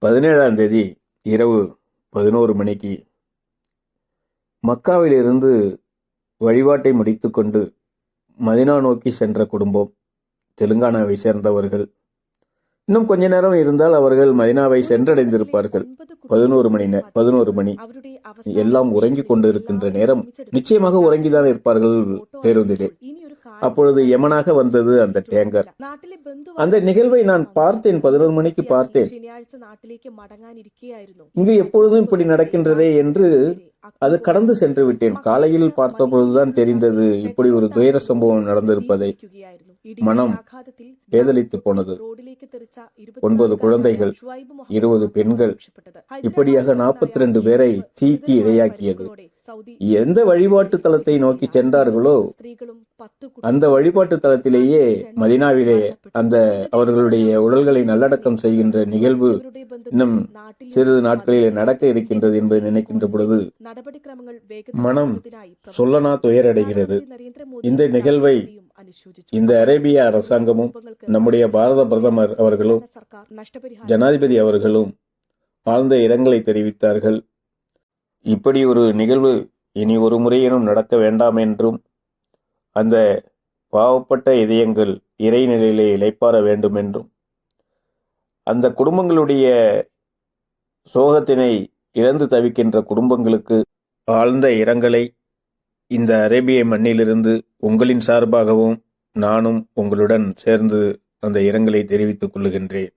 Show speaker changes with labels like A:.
A: 17ஆம் தேதி இரவு 11 மணிக்கு மக்காவிலிருந்து வழிபாட்டை முடித்துக்கொண்டு மதினா நோக்கி சென்ற குடும்பம் தெலுங்கானாவை சேர்ந்தவர்கள். இன்னும் கொஞ்ச நேரம் இருந்தால் அவர்கள் மதினாவை சென்றடைந்திருப்பார்கள். 11 மணி எல்லாம் உறங்கிக் கொண்டிருக்கின்ற நேரம். நிச்சயமாக உறங்கிதான் இருப்பார்கள் பேருந்திலே. அப்பொழுது யமனாக வந்தது அந்த டேங்கர். அந்த நிகழ்வை நான் பார்த்தேன். 11 மணிக்கு பார்த்தேன். இங்கு எப்பொழுதும் இப்படி நடக்கின்றதே என்று அது கடந்து சென்று விட்டேன். காலையில் பார்த்த பொழுதுதான் தெரிந்தது இப்படி ஒரு துயர சம்பவம் நடந்திருப்பதை. மனம் பேதலித்து போனது. 9 குழந்தைகள், 20 பெண்கள், இப்படியாக 42 பேரை தீக்கு இரையாக்கியது. எந்த வழிபாட்டு தலத்தை நோக்கி சென்றார்களோ அந்த வழிபாட்டு தலத்திலேயே மதினாவிலே அந்த அவர்களுடைய உடல்களை நல்லடக்கம் செய்கின்ற நிகழ்வு இன்னும் சிறிது நாட்களிலே நடக்க இருக்கின்றது என்பதை நினைக்கின்ற பொழுது மனம் சொல்லனா துயரடைகிறது. இந்த நிகழ்வை இந்த அரேபிய அரசாங்கமும் நம்முடைய பாரத பிரதமர் அவர்களும் ஜனாதிபதி அவர்களும் ஆழ்ந்த இரங்கலை தெரிவித்தார்கள். இப்படி ஒரு நிகழ்வு இனி ஒரு முறையினும் நடக்க வேண்டாம் என்றும் அந்த பாவப்பட்ட இதயங்கள் இறைநிலையிலே இளைப்பாற வேண்டும் என்றும் அந்த குடும்பங்களுடைய சோகத்தினை இழந்து தவிக்கின்ற குடும்பங்களுக்கு ஆழ்ந்த இரங்கலை இந்த அரேபிய மண்ணிலிருந்து உங்களின் சார்பாகவும் நானும் உங்களுடன் சேர்ந்து அந்த இரங்கலை தெரிவித்துக் கொள்ளுகின்றேன்.